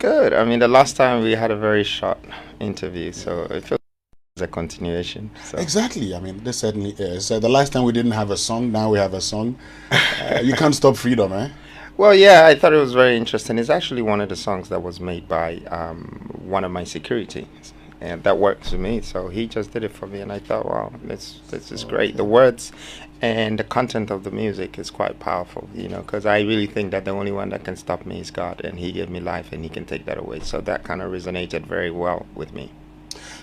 good. I mean, the last time we had a very short interview, so it feels like a continuation. So, Exactly. I mean, this certainly is. The last time we didn't have a song, now we have a song. You can't stop freedom, eh? well, yeah, I thought it was very interesting. It's actually one of the songs that was made by one of my security, and that works for me. So he just did it for me, and I thought, wow, this is great. The Okay. words and the content of the music is quite powerful, because I really think that the only one that can stop me is God, and He gave me life, and He can take that away. So that kind of resonated very well with me.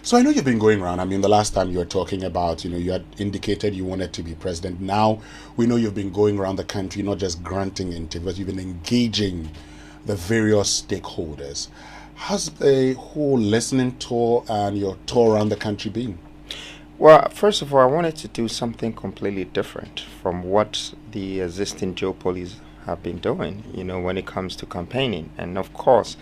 So I know you've been going around. I mean, the last time you were talking about, you had indicated you wanted to be president. Now we know you've been going around the country, not just granting interviews, you've been engaging the various stakeholders. How's the whole listening tour and your tour around the country been? Well, first of all, I wanted to do something completely different from what the existing geopolies have been doing, when it comes to campaigning. And of course,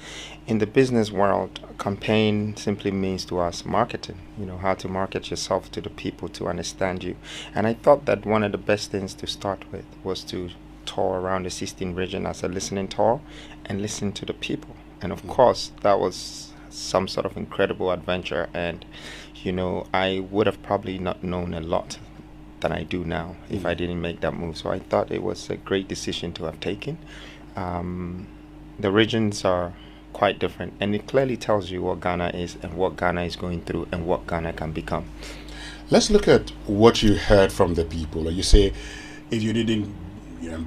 in the business world, campaign simply means to us marketing, how to market yourself to the people to understand you. And I thought that one of the best things to start with was to tour around the 16 region as a listening tour and listen to the people. And of course, that was some sort of incredible adventure. And I would have probably not known a lot than I do now if I Mm. didn't make that move. So I thought it was a great decision to have taken. Um, the regions are quite different, and it clearly tells you what Ghana is and what Ghana is going through and what Ghana can become. Let's look at what you heard from the people. You say if you didn't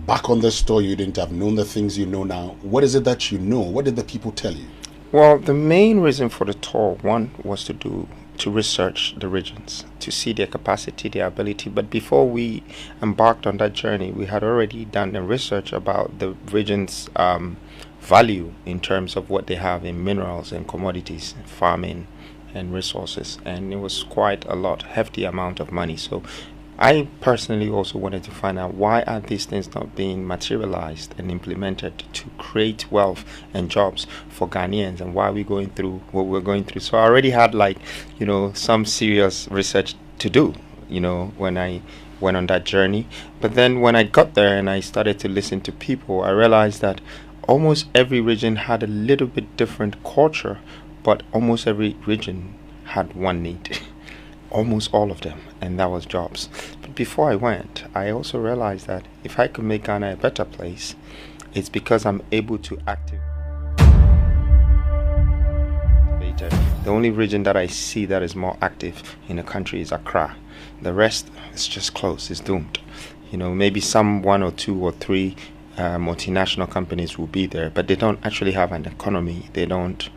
back on the store, you didn't have known the things you know now. What is it that you know? What did the people tell you? Well, the main reason for the tour, one, was to research the regions, to see their capacity, their ability. But before we embarked on that journey, we had already done the research about the regions' value in terms of what they have in minerals and commodities, farming and resources, and it was quite a lot, hefty amount of money. So I personally also wanted to find out why are these things not being materialized and implemented to create wealth and jobs for Ghanaians, and why are we going through what we're going through. So I already had, like, some serious research to do, when I went on that journey. But then when I got there and I started to listen to people, I realized that almost every region had a little bit different culture, but almost every region had one need. Almost all of them, and that was jobs. But before I went, I also realized that if I could make Ghana a better place, it's because I'm able to activate it. The only region that I see that is more active in the country is Accra. The rest is just closed, it's doomed. Maybe some one or two or three multinational companies will be there, but they don't actually have an economy. They don't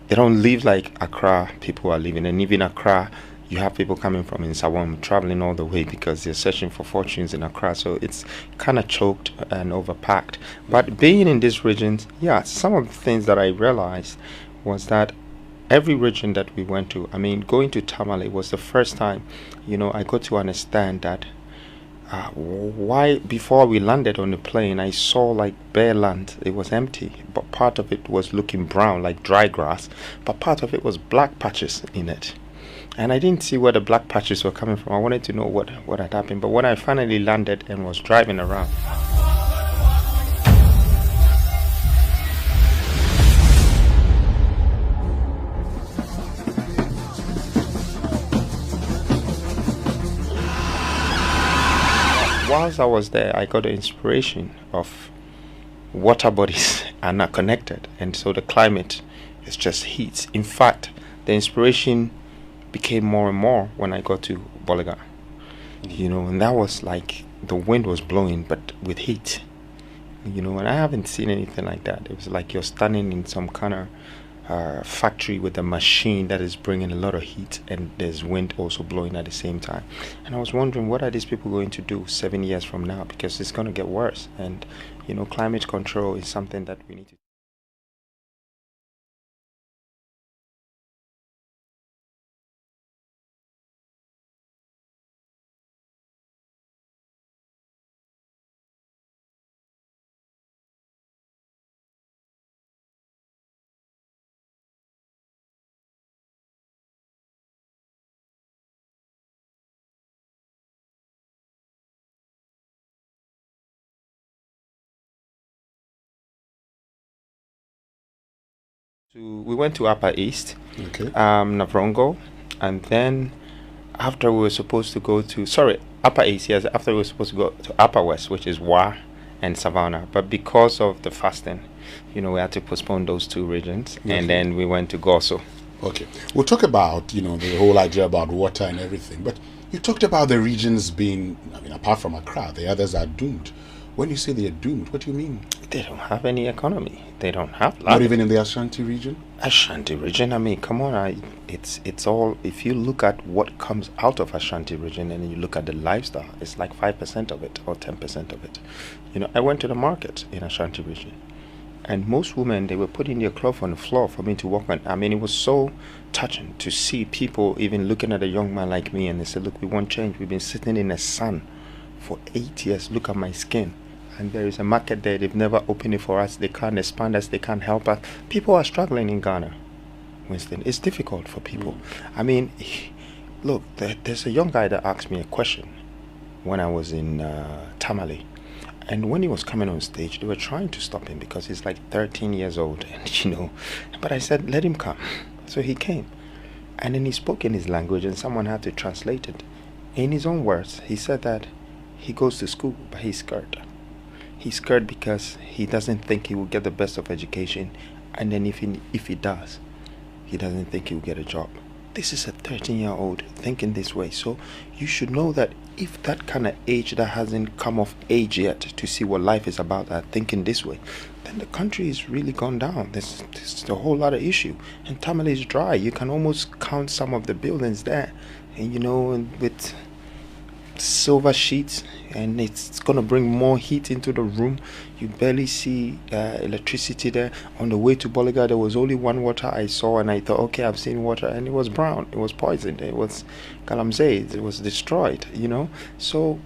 live like Accra people are living. And even Accra, you have people coming from Nsawam traveling all the way because they're searching for fortunes in Accra. So it's kind of choked and overpacked. But being in these regions, yeah, some of the things that I realized was that every region that we went to, I mean, going to Tamale was the first time, I got to understand that why before we landed on the plane I saw like bare land. It was empty, but part of it was looking brown like dry grass, but part of it was black patches in it, and I didn't see where the black patches were coming from. I wanted to know what had happened. But when I finally landed and was driving around, whilst I was there, I got the inspiration of water bodies are not connected, and so the climate is just heat. In fact, the inspiration became more and more when I got to Boliga, and that was like the wind was blowing, but with heat, and I haven't seen anything like that. It was like you're standing in some kind of factory with a machine that is bringing a lot of heat, and there's wind also blowing at the same time. And I was wondering, what are these people going to do 7 years from now? Because it's going to get worse, and climate control is something that we need to We went to Upper East, Okay. Navrongo, and then after we were supposed to go to, sorry, Upper East, yes, after we were supposed to go to Upper West, which is Wa and Savannah, but because of the fasting, we had to postpone those two regions, Okay. and then we went to Goso. Okay. We'll talk about, the whole idea about water and everything, but you talked about the regions being, apart from Accra, the others are doomed. When you say they are doomed, what do you mean? They don't have any economy. They don't have Not even in the Ashanti region? Ashanti region. I mean, come on. It's all. If you look at what comes out of Ashanti region and you look at the lifestyle, it's like 5% of it or 10% of it. I went to the market in Ashanti region, and most women, they were putting their clothes on the floor for me to walk on. I mean, it was so touching to see people even looking at a young man like me, and they said, "Look, we want change. We've been sitting in the sun for 8 years. Look at my skin." And there is a market there. They've never opened it for us. They can't expand us. They can't help us. People are struggling in Ghana, Winston. It's difficult for people. I mean, look, there's a young guy that asked me a question when I was in Tamale. And when he was coming on stage, they were trying to stop him because he's like 13 years old. And, but I said, let him come. So he came. And then he spoke in his language and someone had to translate it. In his own words, he said that he goes to school, but he's scared. He's scared because he doesn't think he will get the best of education, and then if he does, he doesn't think he will get a job. This is a 13-year-old thinking this way. So you should know that if that kind of age that hasn't come of age yet to see what life is about are thinking this way, then the country is really gone down. There's a whole lot of issue. And Tamale is dry. You can almost count some of the buildings there, and with silver sheets, and it's gonna bring more heat into the room. You barely see electricity there. On the way to Boliga, there was only one water I saw, and I thought, okay, I've seen water, and it was brown. It was poisoned. It was galamsey. It was destroyed. So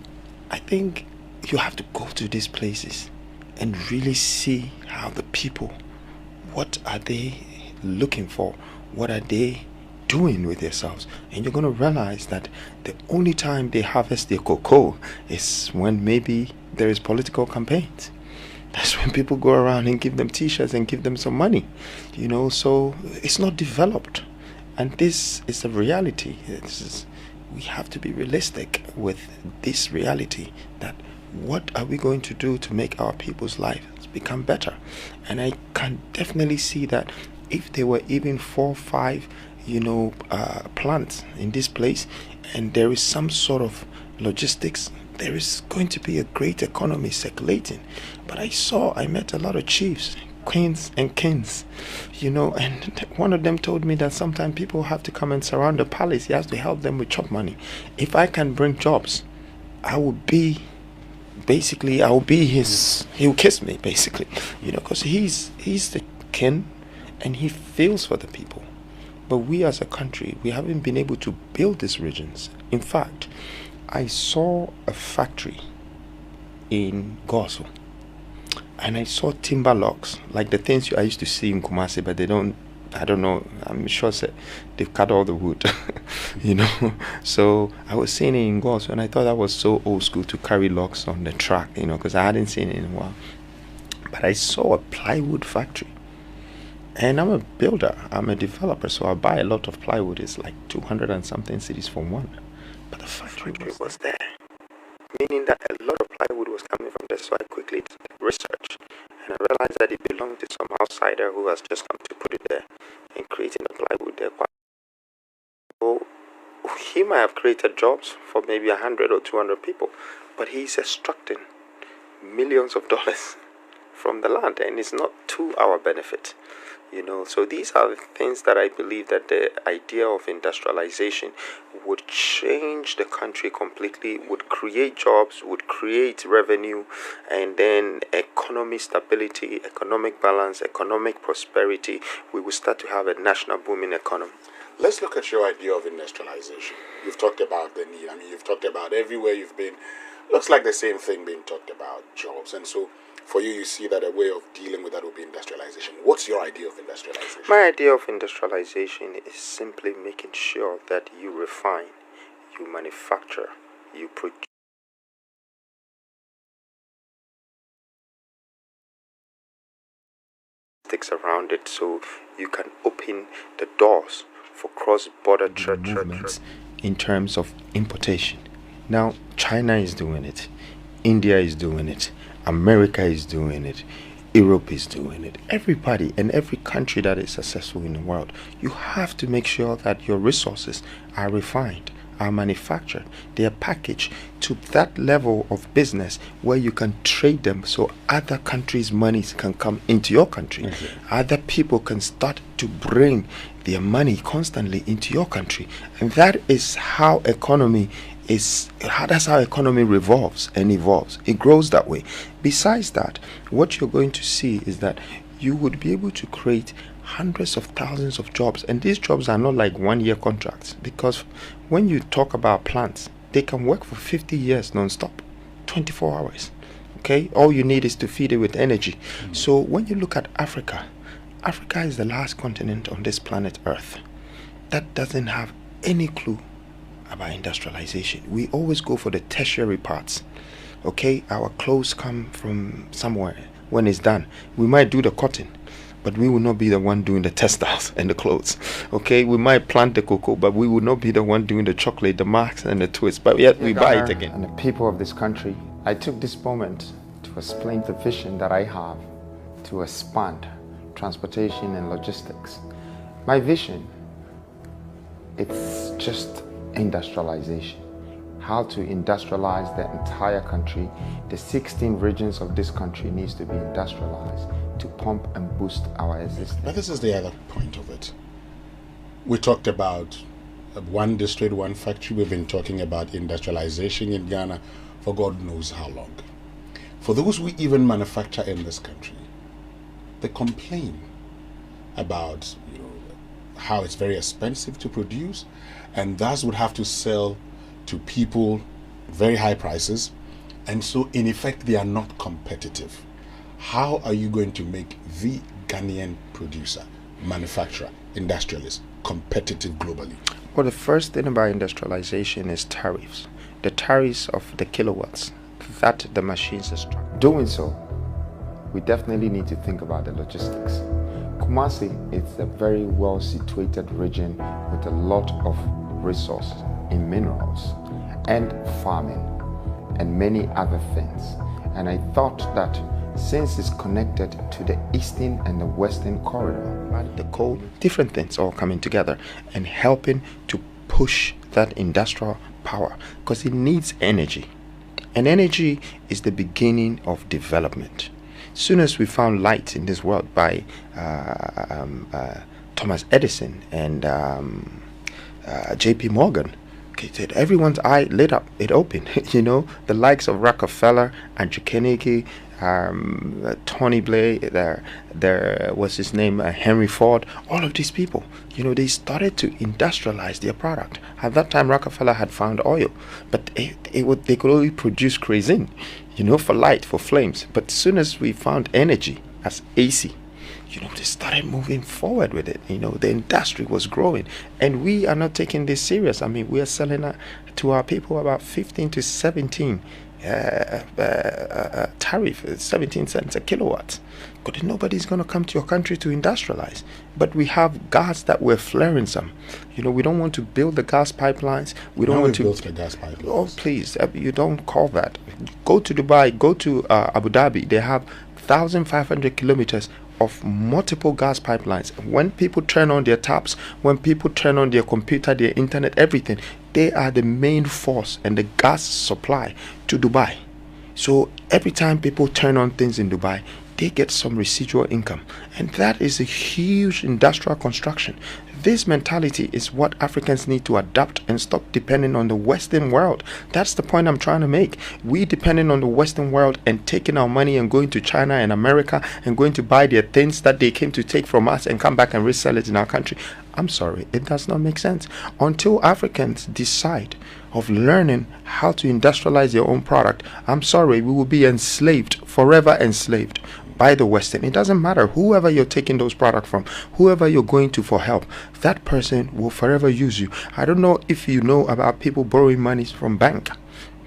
I think you have to go to these places and really see how the people, what are they looking for? What are they doing with themselves? And you're going to realize that the only time they harvest their cocoa is when maybe there is political campaigns. That's when people go around and give them t-shirts and give them some money, so it's not developed. And this is a reality. We have to be realistic with this reality, that what are we going to do to make our people's lives become better? And I can definitely see that if there were even 4 or 5 plants in this place, and there is some sort of logistics, there is going to be a great economy circulating. But I met a lot of chiefs, queens and kings, and one of them told me that sometimes people have to come and surround the palace. He has to help them with chop money. If I can bring jobs, I will be he'll kiss me basically, because he's the king and he feels for the people. But we as a country, we haven't been able to build these regions. In fact, I saw a factory in Goso, and I saw timber logs, like the things I used to see in Kumasi, but I don't know, I'm sure they've cut all the wood, So I was seeing it in Goso, and I thought that was so old school to carry logs on the track, because I hadn't seen it in a while. But I saw a plywood factory. And I'm a builder, I'm a developer, so I buy a lot of plywood. It's like 200 and something cities for one. But the factory was there, meaning that a lot of plywood was coming from there. So I quickly did research, and I realized that it belonged to some outsider who has just come to put it there and creating the plywood there. So he might have created jobs for maybe 100 or 200 people, but he's extracting millions of dollars from the land, and it's not to our benefit. So these are the things that I believe that the idea of industrialization would change the country completely, would create jobs, would create revenue, and then economic stability, economic balance, economic prosperity. We will start to have a national booming economy. Let's look at your idea of industrialization. You've talked about the need. You've talked about everywhere you've been. Looks like the same thing being talked about, jobs. And so for you see that a way of dealing with that would be industrialization. What's your idea of industrialization? My idea of industrialization is simply making sure that you refine, you manufacture, you produce. logistics around it so you can open the doors for cross-border trade movements in terms of importation. Now, China is doing it, India is doing it, America is doing it, Europe is doing it. Everybody and every country that is successful in the world, you have to make sure that your resources are refined, are manufactured, they are packaged to that level of business where you can trade them so other countries' monies can come into your country. Okay. Other people can start to bring their money constantly into your country. And that is how that's how economy revolves and evolves. It grows that way. Besides that, what you're going to see is that you would be able to create hundreds of thousands of jobs, and these jobs are not like 1-year contracts, because when you talk about plants, they can work for 50 years non-stop, 24 hours. Okay, all you need is to feed it with energy. So when you look at Africa is the last continent on this planet Earth that doesn't have any clue about industrialization. We always go for the tertiary parts. Okay, our clothes come from somewhere. When it's done, we might do the cotton, but we will not be the one doing the textiles and the clothes. Okay, we might plant the cocoa, but we will not be the one doing the chocolate, the marks and the twists, but yet we buy it again. And the people of this country, I took this moment to explain the vision that I have to expand transportation and logistics. My vision, it's just industrialization. How to industrialize the entire country. The 16 regions of this country needs to be industrialized to pump and boost our existence. But this is the other point of it. We talked about one district, one factory. We've been talking about industrialization in Ghana for God knows how long. For those who even manufacture in this country, they complain about how it's very expensive to produce, and thus would have to sell to people very high prices, and so in effect they are not competitive. How are you going to make the Ghanaian producer, manufacturer, industrialist competitive globally? Well, the first thing about industrialization is tariffs. The tariffs of the kilowatts that the machines extract. Doing so, we definitely need to think about the logistics. Kumasi is a very well situated region with a lot of resources in minerals and farming and many other things. And I thought that since it's connected to the eastern and the western corridor, the coal, different things all coming together and helping to push that industrial power, because it needs energy. And energy is the beginning of development. Soon as we found light in this world by Thomas Edison and J.P. Morgan, everyone's eye lit up, it opened. The likes of Rockefeller, Andrew Carnegie, Tony Blair, there was his name, Henry Ford, all of these people, they started to industrialize their product. At that time, Rockefeller had found oil, but they could only produce kerosene, for light, for flames. But as soon as we found energy as AC, they started moving forward with it. The industry was growing, and we are not taking this serious. I mean, we are selling to our people about 15 to 17 tariff, 17 cents a kilowatt. Because nobody's going to come to your country to industrialize. But we have gas that we're flaring some. We don't want to build the gas pipelines. We don't want to build the gas pipelines. Oh, please, you don't call that. Go to Dubai, go to Abu Dhabi. They have 1,500 kilometers of multiple gas pipelines. When people turn on their taps, when people turn on their computer, their internet, everything, they are the main force and the gas supply to Dubai. So every time people turn on things in Dubai, they get some residual income, and that is a huge industrial construction. This mentality is what Africans need to adapt and stop depending on the Western world. That's the point I'm trying to make. We depending on the Western world and taking our money and going to China and America and going to buy their things that they came to take from us and come back and resell it in our country. I'm sorry, it does not make sense. Until Africans decide of learning how to industrialize their own product, I'm sorry, we will be enslaved, forever enslaved by the Western. It doesn't matter whoever you're taking those products from, whoever you're going to for help, that person will forever use you. I don't know if you know about people borrowing money from bank.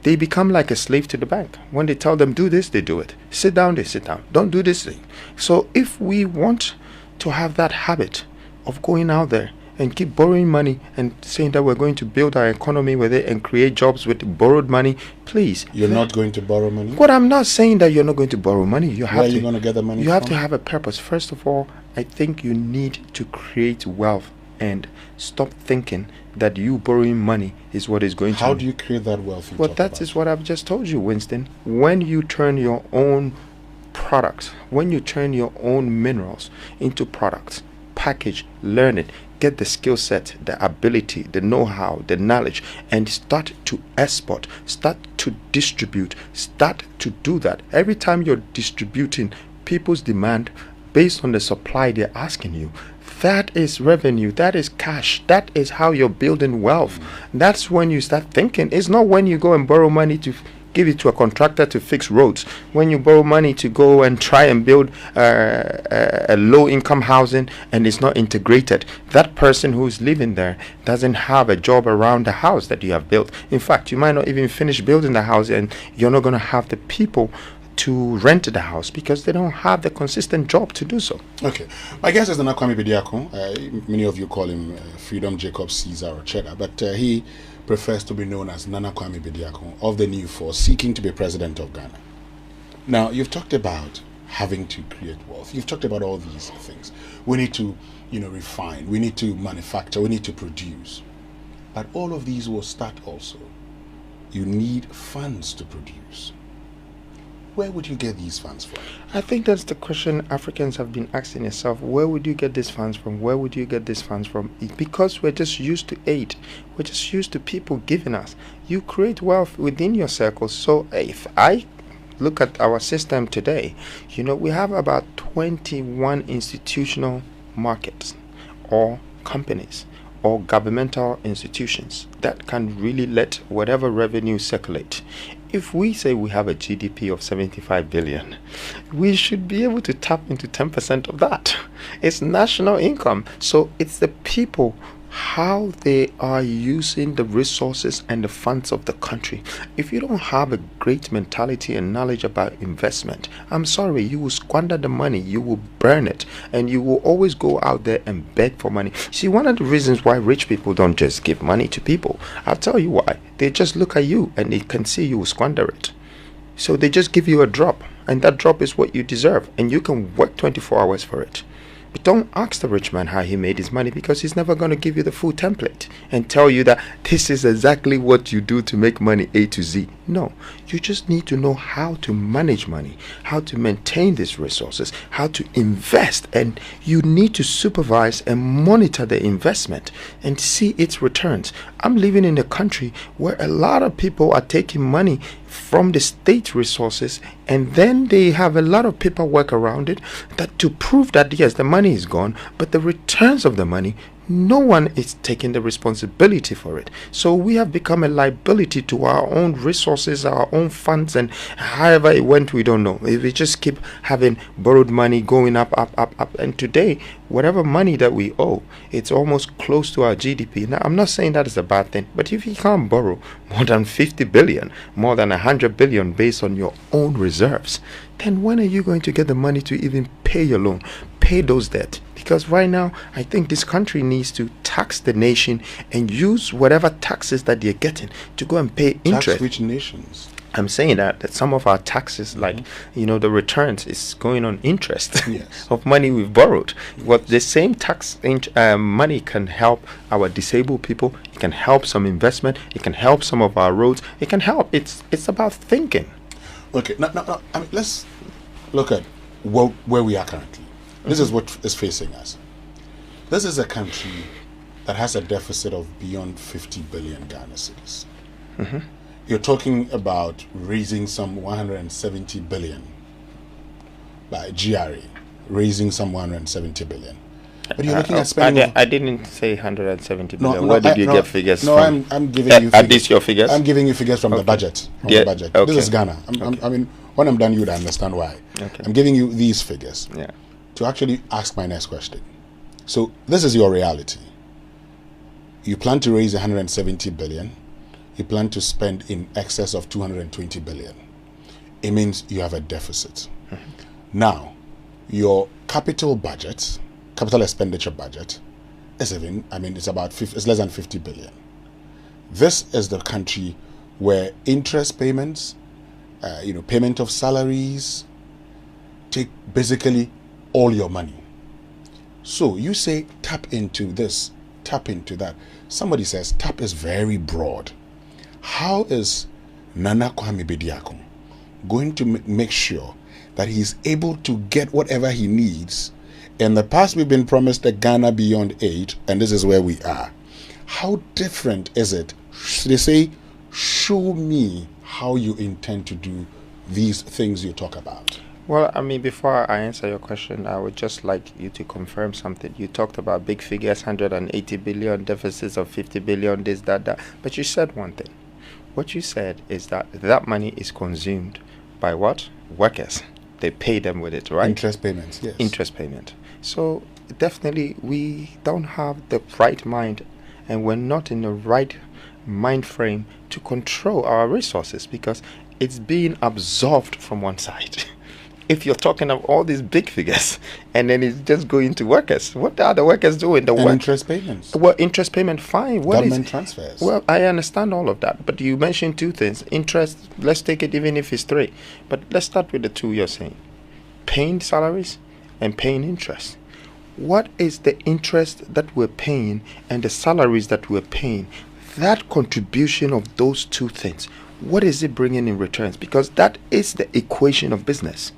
they become like a slave to the bank. When they tell them do this, they do it. Sit down, they sit down. Don't do this thing. So if we want to have that habit of going out there and keep borrowing money and saying that we're going to build our economy with it and create jobs with borrowed money, please. You're not going to borrow money? What I'm not saying that you're not going to borrow money. You have Where are to, you going to get the money you have from? to have a purpose. First of all, I think you need to create wealth and stop thinking that you borrowing money is what is going to... How do you create that wealth? Well, that is what I've just told you, Winston. When you turn your own products, when you turn your own minerals into products, package, learn it, get the skill set, the ability, the know-how, the knowledge, and start to export, start to distribute, start to do that. Every time you're distributing people's demand based on the supply they're asking you, that is revenue, that is cash, that is how you're building wealth. That's when you start thinking. It's not when you go and borrow money to give it to a contractor to fix roads, when you borrow money to go and try and build a low-income housing and it's not integrated. That person who's living there doesn't have a job around the house that you have built. In fact, you might not even finish building the house and you're not going to have the people to rent the house because they don't have the consistent job to do so. Okay. My guest is Nana Kwame Bediako. Many of you call him Freedom Jacob Caesar or Cheddar, but he prefers to be known as Nana Kwame Bediako of the New Force, seeking to be president of Ghana. Now, you've talked about having to create wealth. You've talked about all these things. We need to, refine. We need to manufacture. We need to produce. But all of these will start also. You need funds to produce. Where would you get these funds from? I think that's the question Africans have been asking themselves. Where would you get these funds from? Where would you get these funds from? It's because we're just used to aid. We're just used to people giving us. You create wealth within your circles. So if I look at our system today, we have about 21 institutional markets or companies or governmental institutions that can really let whatever revenue circulate. If we say we have a GDP of 75 billion, we should be able to tap into 10% of that. It's national income. So it's the people, how they are using the resources and the funds of the country. If you don't have a great mentality and knowledge about investment, I'm sorry, you will squander the money, you will burn it, and you will always go out there and beg for money. See, one of the reasons why rich people don't just give money to people, I'll tell you why. They just look at you and they can see you will squander it. So they just give you a drop, and that drop is what you deserve, and you can work 24 hours for it. But don't ask the rich man how he made his money, because he's never going to give you the full template and tell you that this is exactly what you do to make money A to Z. No, you just need to know how to manage money, how to maintain these resources, how to invest, and you need to supervise and monitor the investment and see its returns. I'm living in a country where a lot of people are taking money from the state resources, and then they have a lot of paperwork around it that to prove that yes, the money is gone, but the returns of the money, no one is taking the responsibility for it. So we have become a liability to our own resources, our own funds, and however it went, we don't know. If we just keep having borrowed money going up, and today, whatever money that we owe, it's almost close to our GDP. Now, I'm not saying that is a bad thing, but if you can't borrow more than 50 billion, more than 100 billion based on your own reserves, then when are you going to get the money to even pay your loan, pay those debts? Because right now, I think this country needs to tax the nation and use whatever taxes that they're getting to go and pay interest. Tax which nations? I'm saying that some of our taxes, like, the returns is going on interest of money we've borrowed. What the same tax money can help our disabled people. It can help some investment. It can help some of our roads. It can help. It's about thinking. Okay, now let's look at where we are currently. This is what is facing us. This is a country that has a deficit of beyond 50 billion Ghana cedis. You're talking about raising some 170 billion by GRA, raising some 170 billion. But you're looking at spending. I didn't say 170 billion. Where did you get figures from? I'm giving you figures. Are these your figures? I'm giving you figures from the budget. The budget. Okay. This is Ghana. I mean, when I'm done, you'd understand why. Okay. I'm giving you these figures Yeah. to actually ask my next question. So this is your reality. You plan to raise 170 billion. you plan to spend in excess of 220 billion. It means you have a deficit. Now, your capital budget, capital expenditure budget, is it's less than 50 billion. This is the country where interest payments, payment of salaries, take basically all your money. So you say tap into this, tap into that. Somebody says tap is very broad. How is Nana Kwame Bediako going to make sure that he's able to get whatever he needs? In the past, we've been promised a Ghana beyond aid, and this is where we are. How different is it? They say, show me how you intend to do these things you talk about. Well, I mean, before I answer your question, I would just like you to confirm something. You talked about big figures, 180 billion, deficits of 50 billion, this, that. But you said one thing. What you said is that money is consumed by what? Workers. They pay them with it, right? Interest payments, yes. Interest payment. So definitely we don't have the right mind, and we're not in the right mind frame to control our resources, because it's being absorbed from one side. If you're talking of all these big figures and then it's just going to workers, what are the workers doing? Interest payments. Well, interest payment, fine. Government transfers. Well, I understand all of that, but you mentioned two things. Interest, let's take it even if it's three. But let's start with the two you're saying. Paying salaries and paying interest. What is the interest that we're paying and the salaries that we're paying? That contribution of those two things, what is it bringing in returns? Because that is the equation of business.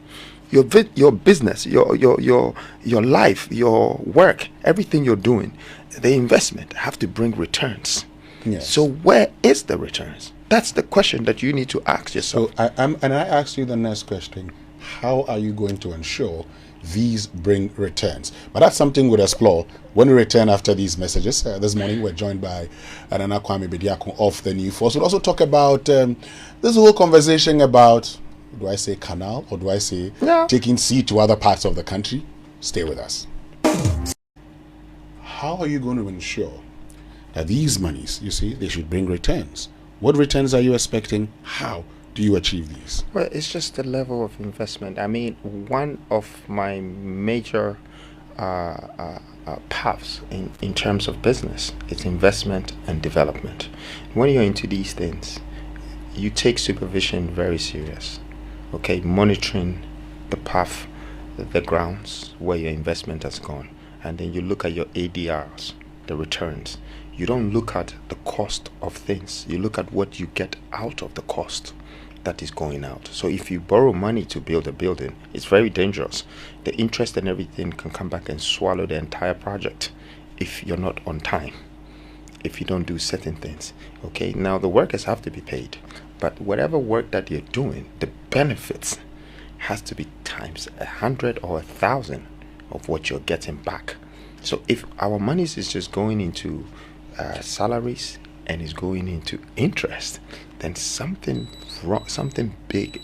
Your business, your life, your work, everything you're doing, the investment have to bring returns. Yes. So where is the returns? That's the question that you need to ask yourself. So I ask you the next question: how are you going to ensure these bring returns? But that's something we'll explore when we return after these messages. This morning we're joined by Nana Kwame Bediako of the New Force. We'll also talk about this whole conversation about, do I say canal or do I say taking seed to other parts of the country? Stay with us. How are you going to ensure that these monies, you see, they should bring returns? What returns are you expecting? How do you achieve these? Well, it's just the level of investment. I mean, one of my major paths in terms of business is investment and development. When you're into these things, you take supervision very serious. Okay, monitoring the path, the grounds where your investment has gone, and then you look at your ADRs, the returns. You don't look at the cost of things. You look at what you get out of the cost that is going out. So if you borrow money to build a building, it's very dangerous. The interest and everything can come back and swallow the entire project if you're not on time, if you don't do certain things. Okay, now the workers have to be paid, but whatever work that you're doing, the benefits has to be times 100 or 1,000 of what you're getting back. So if our money is just going into salaries and is going into interest, then something wrong, something big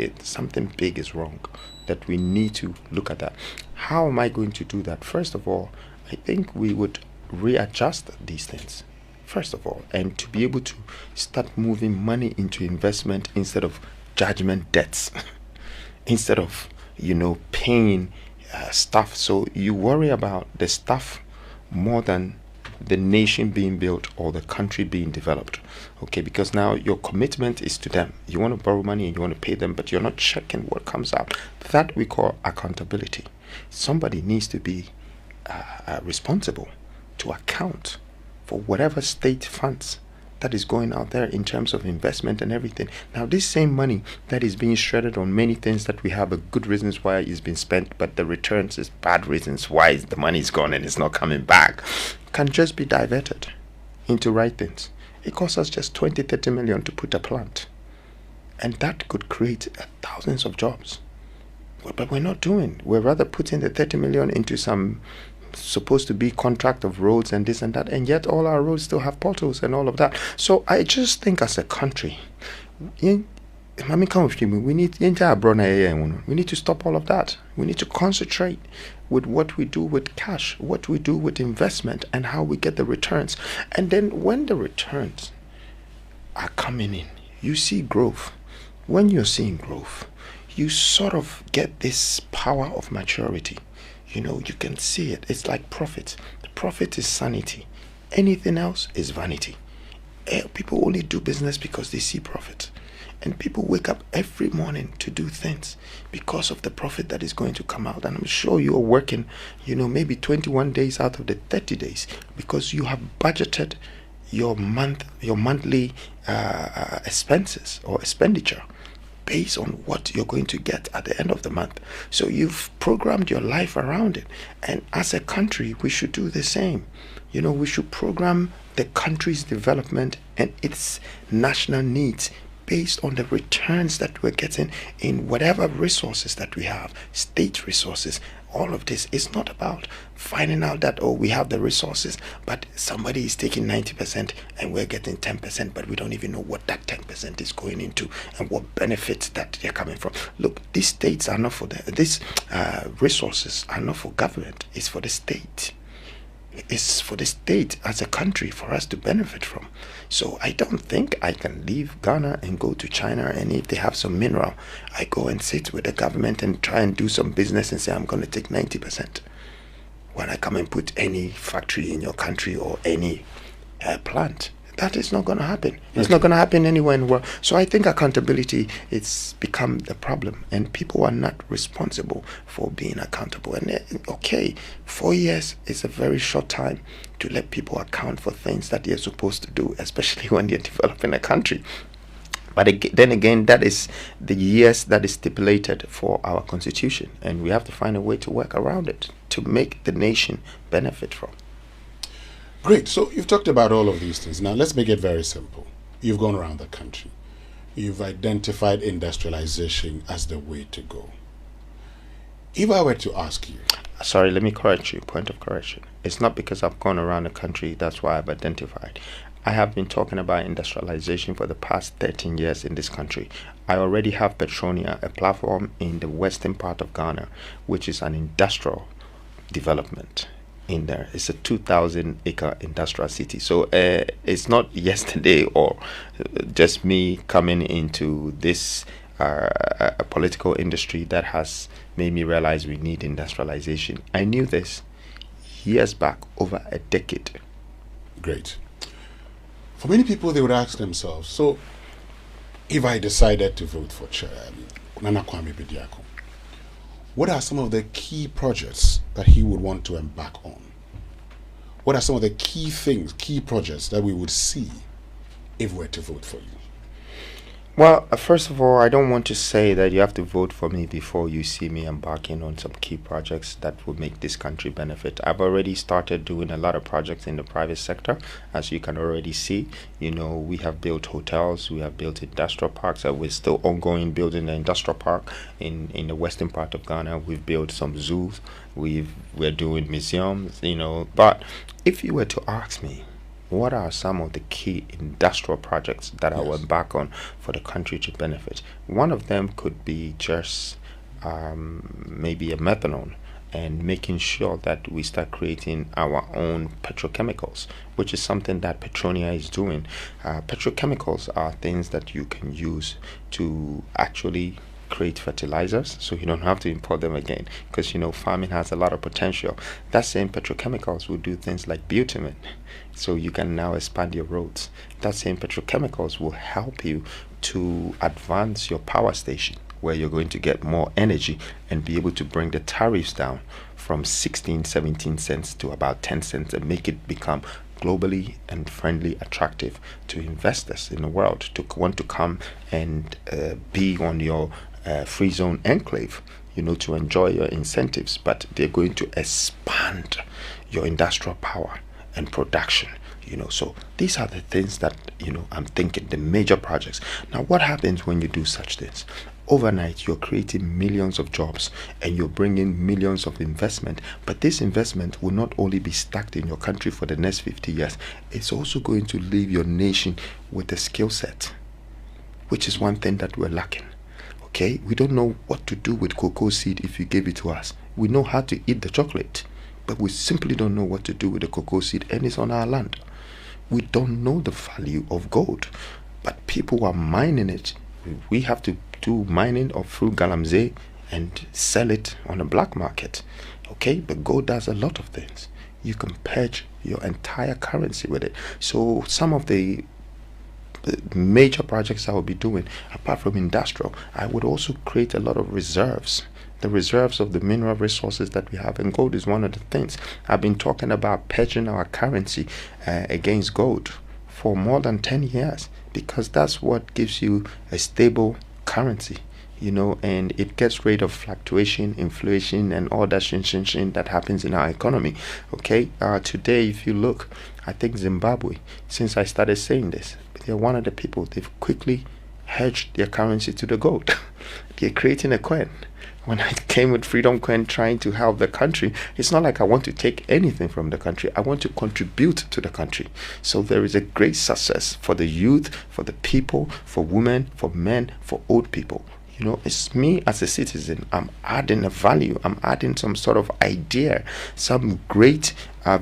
is wrong, that we need to look at that. How am I going to do that? First of all, I think we would readjust these things, first of all, and to be able to start moving money into investment instead of judgment debts, instead of paying stuff. So you worry about the stuff more than the nation being built or the country being developed. Okay, because now your commitment is to them. You want to borrow money and you want to pay them, but you're not checking what comes out. That we call accountability. Somebody needs to be responsible to account for whatever state funds that is going out there in terms of investment and everything. Now, this same money that is being shredded on many things that we have a good reasons why it's been spent, but the returns is bad reasons why the money is gone and it's not coming back, can just be diverted into right things. It costs us just 20-30 million to put a plant, and that could create thousands of jobs. But we're not doing. We're rather putting the 30 million into some supposed to be contract of roads and this and that, and yet all our roads still have potholes and all of that. So I just think as a country, we need to stop all of that. We need to concentrate with what we do with cash, what we do with investment, and how we get the returns. And then when the returns are coming in, you see growth. When you're seeing growth, you sort of get this power of maturity. You can see it. It's like profit. The profit is sanity. Anything else is vanity. People only do business because they see profit. And people wake up every morning to do things because of the profit that is going to come out. And I'm sure you are working, maybe 21 days out of the 30 days because you have budgeted your monthly expenses or expenditure based on what you're going to get at the end of the month. So you've programmed your life around it. And as a country, we should do the same. We should program the country's development and its national needs based on the returns that we're getting in whatever resources that we have, state resources. All of this is not about finding out that, we have the resources, but somebody is taking 90% and we're getting 10%, but we don't even know what that 10% is going into and what benefits that they're coming from. Look, these states are not for these resources are not for government, it's for the state. It's for the state as a country for us to benefit from. So I don't think I can leave Ghana and go to China, and if they have some mineral, I go and sit with the government and try and do some business and say I'm going to take 90% when I come and put any factory in your country or any plant. That is not going to happen. It's not going to happen anywhere in the world. So I think accountability, it's become the problem, and people are not responsible for being accountable. And 4 years is a very short time to let people account for things that they're supposed to do, especially when they're developing a country. But then again, that is the years that is stipulated for our constitution, and we have to find a way to work around it to make the nation benefit from. Great. So you've talked about all of these things. Now let's make it very simple. You've gone around the country. You've identified industrialization as the way to go. If I were to ask you... Sorry, let me correct you. Point of correction. It's not because I've gone around the country, that's why I've identified. I have been talking about industrialization for the past 13 years in this country. I already have Petronia, a platform in the western part of Ghana, which is an industrial development. In there, it's a 2,000-acre industrial city. So it's not yesterday or just me coming into this political industry that has made me realize we need industrialization. I knew this years back, over a decade. Great. For many people, they would ask themselves, so if I decided to vote for Nana Kwame Bediako, what are some of the key projects that he would want to embark on? What are some of the key projects that we would see if we were to vote for you? Well, first of all, I don't want to say that you have to vote for me before you see me embarking on some key projects that will make this country benefit. I've already started doing a lot of projects in the private sector. As you can already see, we have built hotels, we have built industrial parks, and we're still ongoing building the industrial park in the western part of Ghana. We've built some zoos, we're doing museums, But if you were to ask me, what are some of the key industrial projects that I will embark on for the country to benefit? One of them could be just maybe a methanol, and making sure that we start creating our own petrochemicals, which is something that Petronia is doing. Petrochemicals are things that you can use to actually create fertilizers, so you don't have to import them again, because farming has a lot of potential. That same petrochemicals will do things like bitumen, so you can now expand your roads. That same petrochemicals will help you to advance your power station, where you're going to get more energy and be able to bring the tariffs down from 16-17 cents to about 10 cents and make it become globally and friendly, attractive to investors in the world to want to come and be on your free zone enclave, to enjoy your incentives. But they're going to expand your industrial power and production, so these are the things that I'm thinking, the major projects. Now, what happens when you do such things? Overnight, you're creating millions of jobs and you're bringing millions of investment. But this investment will not only be stacked in your country for the next 50 years, it's also going to leave your nation with a skill set, which is one thing that we're lacking. Okay, we don't know what to do with cocoa seed if you gave it to us. We know how to eat the chocolate, but we simply don't know what to do with the cocoa seed, and it's on our land. We don't know the value of gold. but people are mining it. We have to do mining of through Galamsey and sell it on the black market. Okay, but gold does a lot of things. You can pledge your entire currency with it. So some of the major projects I will be doing, apart from industrial, I would also create a lot of reserves. The reserves of the mineral resources that we have, and gold is one of the things. I've been talking about pledging our currency against gold for more than 10 years, because that's what gives you a stable currency, and it gets rid of fluctuation, inflation, and all that shin that happens in our economy. Okay, today, if you look, I think Zimbabwe, since I started saying this, they're one of the people, they've quickly hedged their currency to the gold. They're creating a coin. When I came with Freedom Coin trying to help the country, it's not like I want to take anything from the country. I want to contribute to the country. So there is a great success for the youth, for the people, for women, for men, for old people. It's me as a citizen. I'm adding a value. I'm adding some sort of idea, some great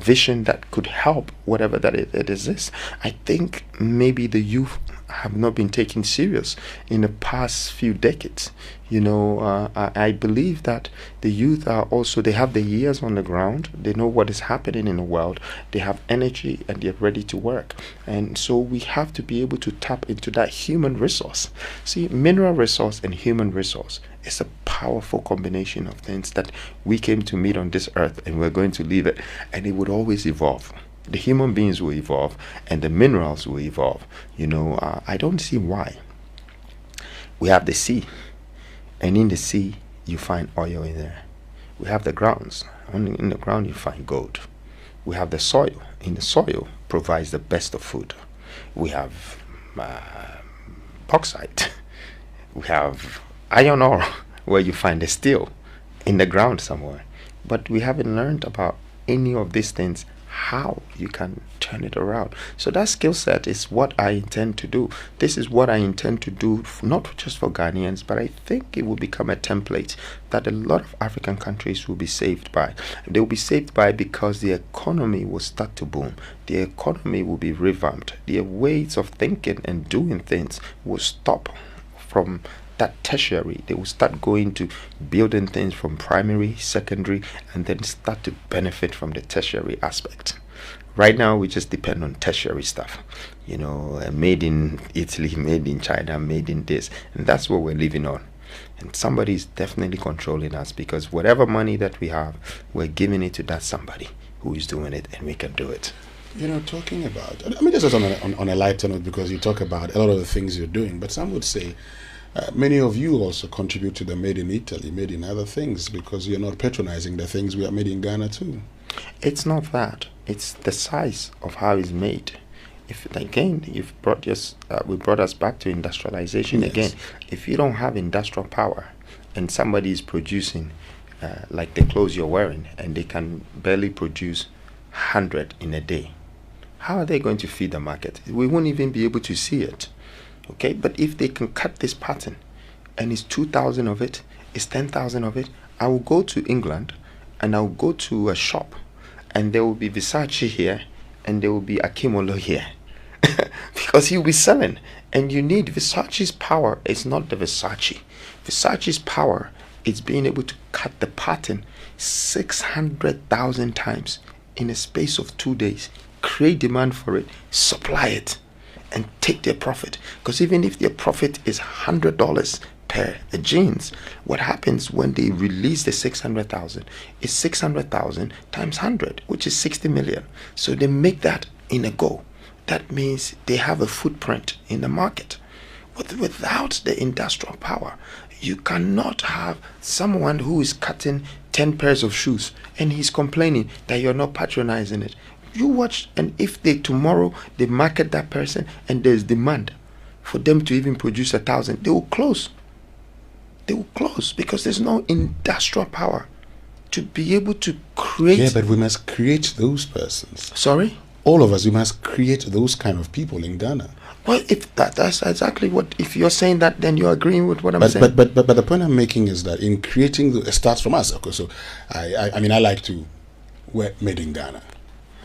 vision that could help whatever that it is. I think maybe the youth have not been taken serious in the past few decades. I believe that the youth are also, they have their ears on the ground. They know what is happening in the world. They have energy and they're ready to work. And so we have to be able to tap into that human resource. See, mineral resource and human resource is a powerful combination of things that we came to meet on this earth, and we're going to leave it, and it would always evolve. The human beings will evolve and the minerals will evolve. I don't see why. We have the sea, and in the sea you find oil in there. We have the grounds, and in the ground you find gold. We have the soil. In the soil provides the best of food. We have bauxite. We have iron ore, where you find the steel in the ground somewhere. But we haven't learned about any of these things, how you can turn it around. So that skill set is what I intend to do. This is what I intend to do, not just for Ghanaians, but I think it will become a template that a lot of African countries will be saved by. They will be saved by because the economy will start to boom. The economy will be revamped. Their ways of thinking and doing things will stop from that tertiary. They will start going to building things from primary, secondary, and then start to benefit from the tertiary aspect. Right now we just depend on tertiary stuff, made in Italy, made in China, made in this, and that's what we're living on. And somebody is definitely controlling us, because whatever money that we have, we're giving it to that somebody who is doing it, and we can do it. Talking about, just on a lighter note, because you talk about a lot of the things you're doing, but some would say many of you also contribute to the made in Italy, made in other things, because you're not patronizing the things we are made in Ghana too. It's not that. It's the size of how it's made. If again, we brought us back to industrialization. Yes. Again. If you don't have industrial power, and somebody is producing, like the clothes you're wearing, and they can barely produce 100 in a day, how are they going to feed the market? We won't even be able to see it. Okay, but if they can cut this pattern, and it's 2,000 of it, it's 10,000 of it, I will go to England, and I will go to a shop, and there will be Versace here, and there will be Akimolo here, because he'll be selling. And you need Versace's power. It's not the Versace. Versace's power is being able to cut the pattern 600,000 times in a space of 2 days, create demand for it, supply it, and take their profit. Because even if their profit is $100 per jeans, what happens when they release the 600,000 is 600,000 times 100, which is 60 million. So they make that in a go. That means they have a footprint in the market. Without the industrial power, you cannot have someone who is cutting 10 pairs of shoes and he's complaining that you're not patronizing it. You watch, and if tomorrow they market that person and there's demand for them to even produce 1,000, they will close. They will close because there's no industrial power to be able to create. Yeah, but we must create those persons. Sorry? All of us, we must create those kind of people in Ghana. Well, if that's exactly what, if you're saying that, then you're agreeing with what I'm saying. But the point I'm making is that in creating, it starts from us. Okay, so I like to wear made in Ghana.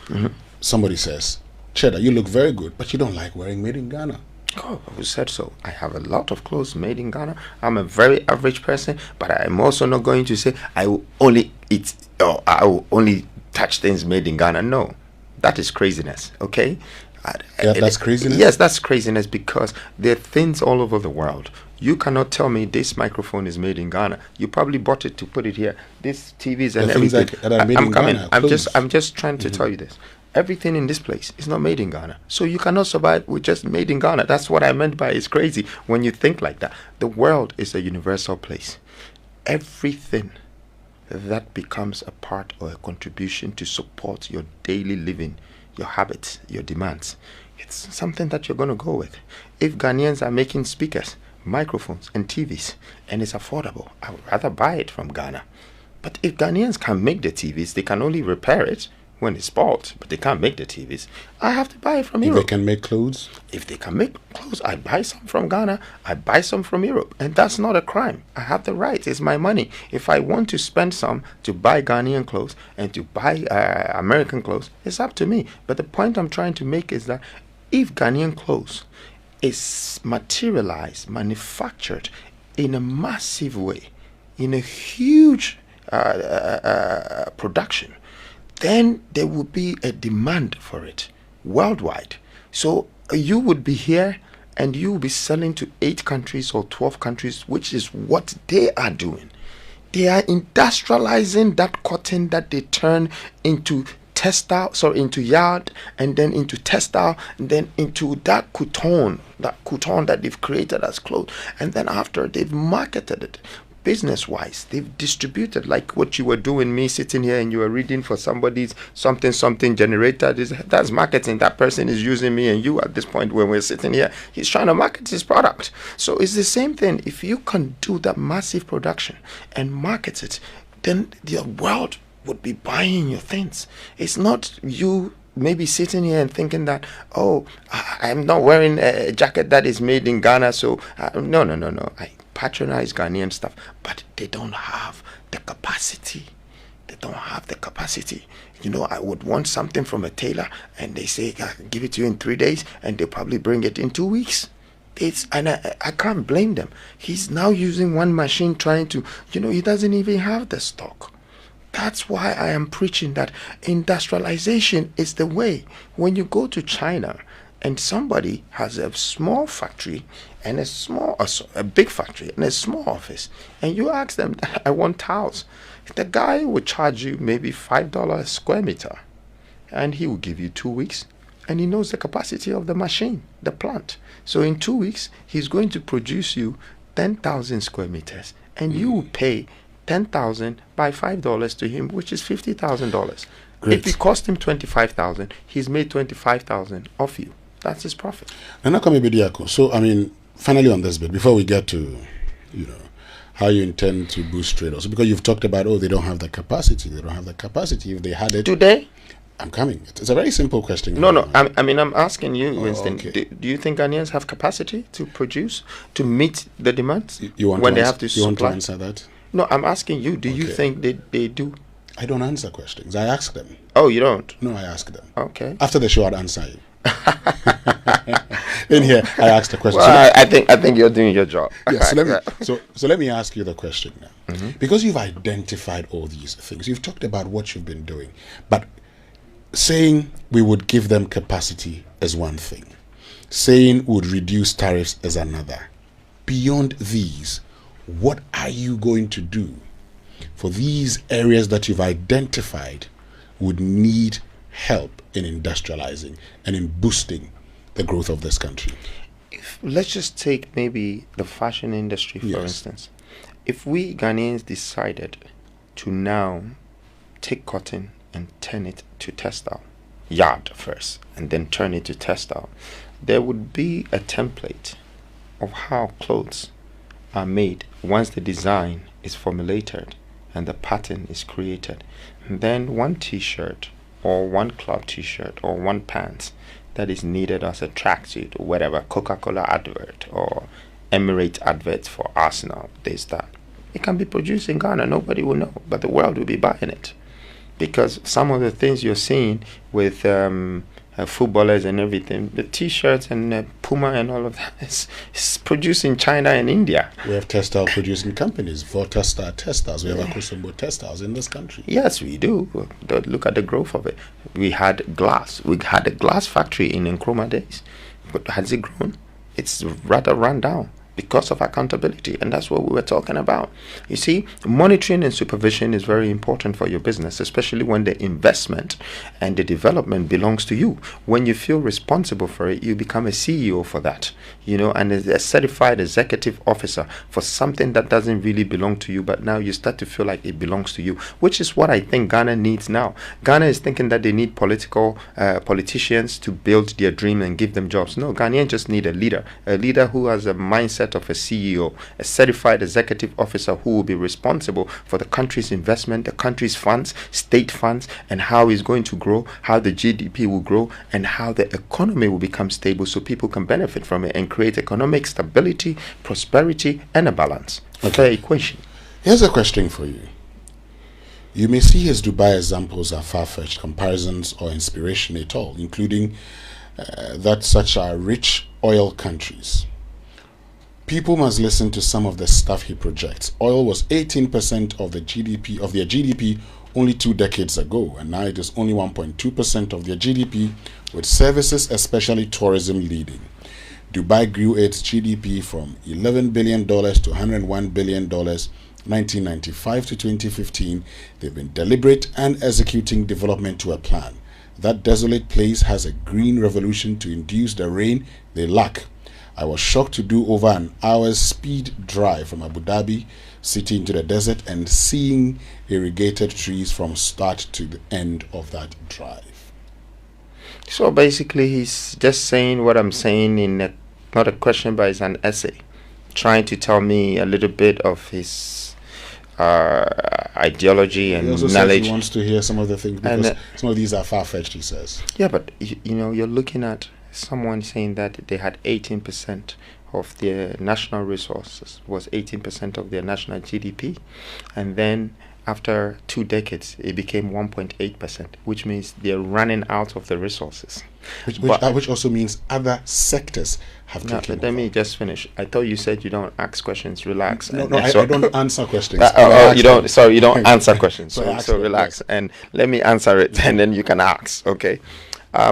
Mm-hmm. Somebody says, Cheddar, you look very good, but you don't like wearing made in Ghana. Oh, who said so? I have a lot of clothes made in Ghana. I'm a very average person, but I'm also not going to say I will only eat or I will only touch things made in Ghana. No, that is craziness. Okay. Yeah, that's craziness. Yes, that's craziness because there are things all over the world. You cannot tell me this microphone is made in Ghana. You probably bought it to put it here. This TVs and The things everything. that are made I'm in coming. Ghana, I'm just trying to tell you this. Everything in this place is not made in Ghana. So you cannot survive with just made in Ghana. That's what I meant by it's crazy when you think like that. The world is a universal place. Everything that becomes a part or a contribution to support your daily living, your habits, your demands, it's something that you're going to go with. If Ghanaians are making speakers, microphones, and TVs, and it's affordable, I would rather buy it from Ghana. But if Ghanaians can make the TVs, they can only repair it when it's bought, but they can't make the TVs. I have to buy it from If Europe. they can make clothes, If they can make clothes, I buy some from Ghana, I buy some from Europe. And that's not a crime. I have the right. It's my money. If I want to spend some to buy Ghanaian clothes and to buy American clothes, it's up to me. But the point I'm trying to make is that if Ghanaian clothes is materialized, manufactured in a massive way, in a huge production, then there will be a demand for it worldwide. So you would be here and you will be selling to 8 countries or 12 countries, which is what they are doing. They are industrializing that cotton that they turn into textile, into yard, and then into textile, and then into that coton that they've created as clothes. And then after they've marketed it business wise, they've distributed, like what you were doing, me sitting here and you were reading for somebody's something generator. That's marketing. That person is using me and you at this point when we're sitting here, he's trying to market his product. So it's the same thing. If you can do that massive production and market it, then the world would be buying your things. It's not you maybe sitting here and thinking that, oh, I'm not wearing a jacket that is made in Ghana, so no. I patronize Ghanaian stuff, but they don't have the capacity. They don't have the capacity. You know, I would want something from a tailor, and they say, I can give it to you in 3 days, and they'll probably bring it in 2 weeks. I can't blame them. He's now using one machine trying to, he doesn't even have the stock. That's why I am preaching that industrialization is the way. When you go to China and somebody has a small factory and a big factory and a small office, and you ask them, I want towels, the guy will charge you maybe $5 a square meter, and he will give you 2 weeks, and he knows the capacity of the machine, the plant. So in 2 weeks, he's going to produce you 10,000 square meters, and you will pay 10,000 by $5 to him, which is $50,000. If it cost him 25,000, he's made 25,000 off you. That's his profit. Nana Kwame Bediako. So I mean, finally on this bit, before we get to, how you intend to boost trade, also because you've talked about, they don't have the capacity. They don't have the capacity. If they had it, do they? I'm coming. It's a very simple question. No. I'm asking you, Winston. Okay. Do you think Ghanaians have capacity to produce, to meet the demands You want when to they have to you want to supply? answer that? No, I'm asking you. Do you Okay. think they do? I don't answer questions. I ask them. Oh, you don't? No, I ask them. Okay. After the show, I'd answer you. In here, I asked the question. Well, I think you're doing your job. Yeah, so let me ask you the question now. Because you've identified all these things, you've talked about what you've been doing, but saying we would give them capacity is one thing, saying we would reduce tariffs is another. Beyond these, what are you going to do for these areas that you've identified would need help in industrializing and in boosting the growth of this country? Let's just take maybe the fashion industry, for instance. If we Ghanaians decided to now take cotton and turn it to textile, yard first, and then turn it to textile, there would be a template of how clothes are made once the design is formulated and the pattern is created. And then one t-shirt or one club t-shirt or one pants that is needed as a tracksuit or whatever, Coca-Cola advert or Emirates advert for Arsenal, that. It can be produced in Ghana, nobody will know, but the world will be buying it. Because some of the things you're seeing with footballers and everything. The T-shirts and Puma and all of that is produced in China and India. We have textile producing companies. Fortestar Textiles. We have Akosombo Textiles in this country. Yes, we do. Look at the growth of it. We had glass. We had a glass factory in Nkrumah days. But has it grown? It's rather run down because of accountability, and that's what we were talking about. You see, monitoring and supervision is very important for your business, especially when the investment and the development belongs to you. When you feel responsible for it, you become a CEO for that, and a certified executive officer for something that doesn't really belong to you, but now you start to feel like it belongs to you, which is what I think Ghana needs now. Ghana is thinking that they need politicians to build their dream and give them jobs. No, Ghanaians just need a leader who has a mindset of a CEO, a certified executive officer who will be responsible for the country's investment, the country's funds, state funds, and how it's going to grow, how the GDP will grow, and how the economy will become stable so people can benefit from it and create economic stability, prosperity, and a balance. Okay. Fair equation. Here's a question for you. You may see his Dubai examples are far-fetched comparisons or inspiration at all, including that such are rich oil countries. People must listen to some of the stuff he projects. Oil was 18% of their GDP only 2 decades ago, and now it is only 1.2% of their GDP, with services, especially tourism, leading. Dubai grew its GDP from $11 billion to $101 billion 1995 to 2015. They've been deliberate and executing development to a plan. That desolate place has a green revolution to induce the rain they lack. I was shocked to do over an hour's speed drive from Abu Dhabi city into the desert and seeing irrigated trees from start to the end of that drive. So basically he's just saying what I'm saying in not a question, but it's an essay, trying to tell me a little bit of his ideology and he also knowledge. Says he wants to hear some of the things because some of these are far-fetched, he says. Yeah, but you're looking at someone saying that they had 18% of their national resources, was 18% of their national GDP, and then after 2 decades it became 1.8%, which means they're running out of the resources. Which also means other sectors have taken over. Let me just finish. I thought you said you don't ask questions. Relax. I don't answer questions. You don't answer questions. So relax, and let me answer it, and then you can ask. Okay.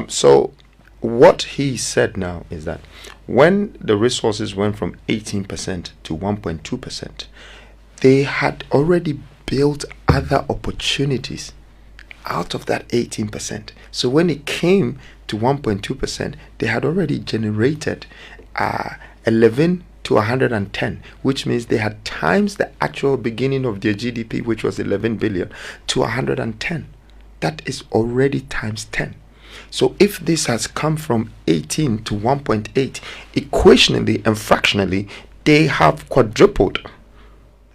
So what he said now is that when the resources went from 18% to 1.2%, they had already built other opportunities out of that 18%. So when it came to 1.2%, they had already generated 11 to 110, which means they had times the actual beginning of their GDP, which was 11 billion, to 110. That is already times 10. So if this has come from 18 to 1.8, equationally and fractionally, they have quadrupled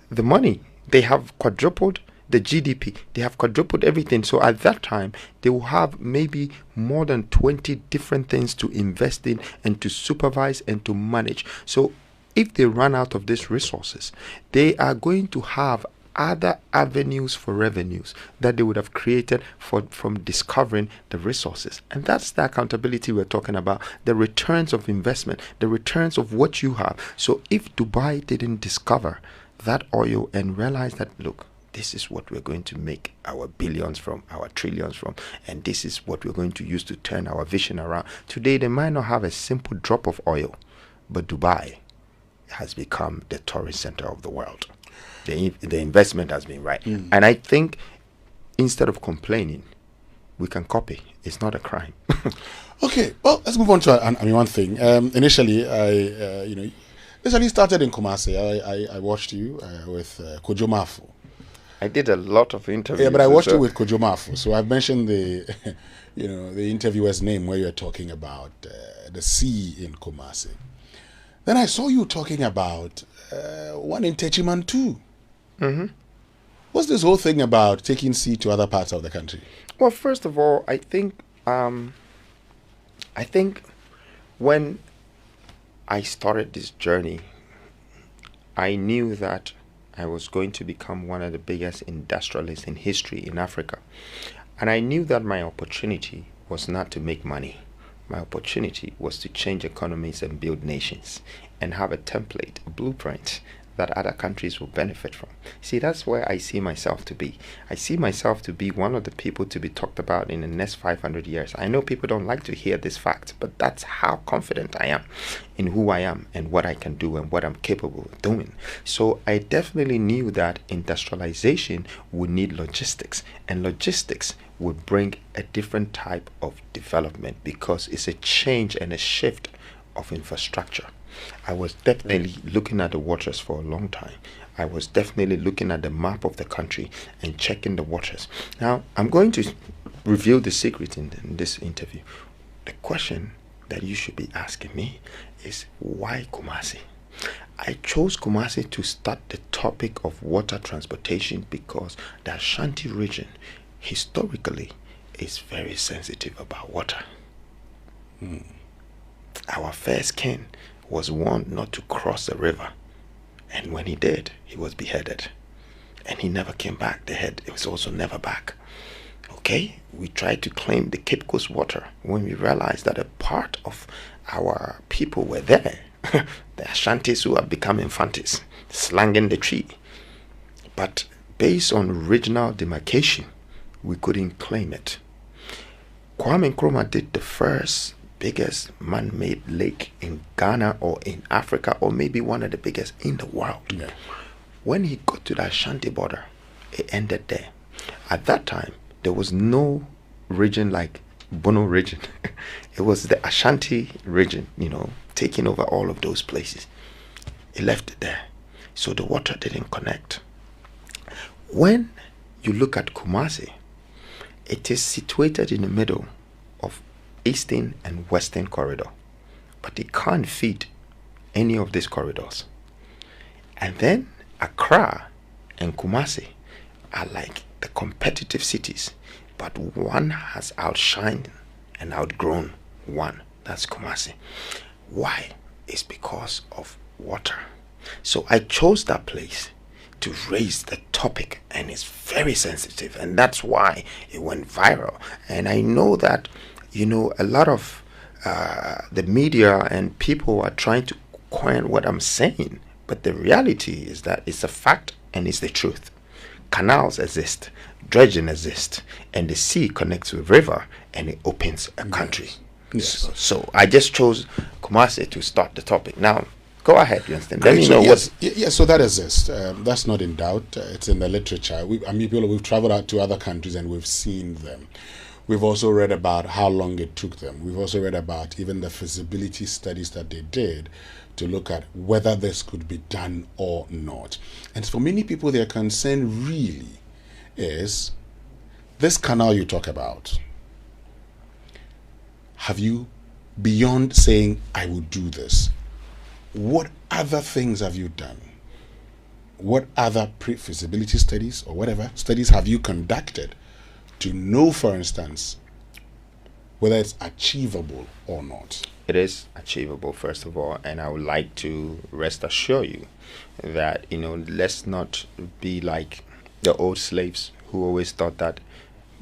the money. They have quadrupled the GDP. They have quadrupled everything. So at that time, they will have maybe more than 20 different things to invest in and to supervise and to manage. So if they run out of these resources, they are going to have other avenues for revenues that they would have created from discovering the resources. And that's the accountability we're talking about, the returns of investment, the returns of what you have. So if Dubai didn't discover that oil and realize that, look, this is what we're going to make our billions from, our trillions from, and this is what we're going to use to turn our vision around. Today, they might not have a simple drop of oil, but Dubai has become the tourist center of the world. The investment has been right. And I think instead of complaining, we can copy. It's not a crime. Okay, well, let's move on to one thing. Initially, I started in Kumasi. I watched you with Kojo Mafu. I did a lot of interviews. Yeah, but I watched you with Kojo Mafu. So I've mentioned the interviewer's name where you're talking about the sea in Kumasi. Then I saw you talking about one in Techiman too. Mm-hmm. What's this whole thing about taking sea to other parts of the country? Well, first of all, I think when I started this journey, I knew that I was going to become one of the biggest industrialists in history in Africa. And I knew that my opportunity was not to make money. My opportunity was to change economies and build nations and have a template, a blueprint that other countries will benefit from. See, that's where I see myself to be. I see myself to be one of the people to be talked about in the next 500 years. I know people don't like to hear this fact, but that's how confident I am in who I am and what I can do and what I'm capable of doing. So I definitely knew that industrialization would need logistics, and logistics would bring a different type of development because it's a change and a shift of infrastructure. I was definitely looking at the waters for a long time. I was definitely looking at the map of the country and checking the waters. Now, I'm going to reveal the secret in this interview. The question that you should be asking me is, why Kumasi? I chose Kumasi to start the topic of water transportation because the Ashanti region historically is very sensitive about water. Our first king was warned not to cross the river, and when he did, he was beheaded, and he never came back. The head was also never back. Okay, we tried to claim the Cape Coast water when we realized that a part of our people were there, the Ashantis who have become infantis, slanging the tree. But based on regional demarcation, we couldn't claim it. Kwame Nkrumah did the first biggest man-made lake in Ghana or in Africa, or maybe one of the biggest in the world. Yeah. When he got to the Ashanti border, it ended there. At that time, there was no region like Bono region. It was the Ashanti region, taking over all of those places. He left it there. So the water didn't connect. When you look at Kumasi, it is situated in the middle of Eastern and Western corridor, but it can't feed any of these corridors. And then Accra and Kumasi are like the competitive cities, but one has outshined and outgrown one. That's Kumasi. Why? It's because of water. So I chose that place to raise the topic, and it's very sensitive, and that's why it went viral. And I know that a lot of the media and people are trying to coin what I'm saying, but the reality is that it's a fact and it's the truth. Canals exist, dredging exists, and the sea connects with river, and it opens a country. Yes. So I just chose Kumasi to start the topic. Now, go ahead, you understand? Let me So know yes, so that exists. That's not in doubt. It's in the literature. We've traveled out to other countries and we've seen them. We've also read about how long it took them. We've also read about even the feasibility studies that they did to look at whether this could be done or not. And for many people, their concern really is this canal you talk about. Have you, beyond saying, I will do this, what other things have you done? What other pre-feasibility studies or whatever studies have you conducted to know, for instance, whether it's achievable or not? It is achievable, first of all, and I would like to assure you that, let's not be like the old slaves who always thought that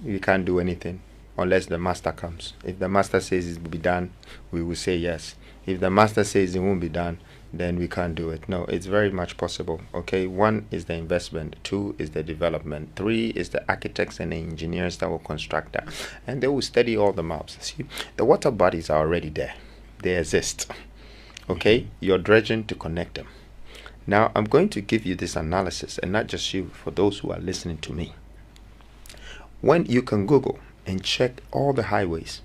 you can't do anything unless the master comes. If the master says it will be done, we will say yes. If the master says it won't be done, then we can't do it. No, it's very much possible. Okay, 1 is the investment, 2 is the development, 3 is the architects and the engineers that will construct that, and they will study all the maps. See, the water bodies are already there. They exist. Okay, you're dredging to connect them. Now, I'm going to give you this analysis, and not just you, for those who are listening to me. When you can Google and check all the highways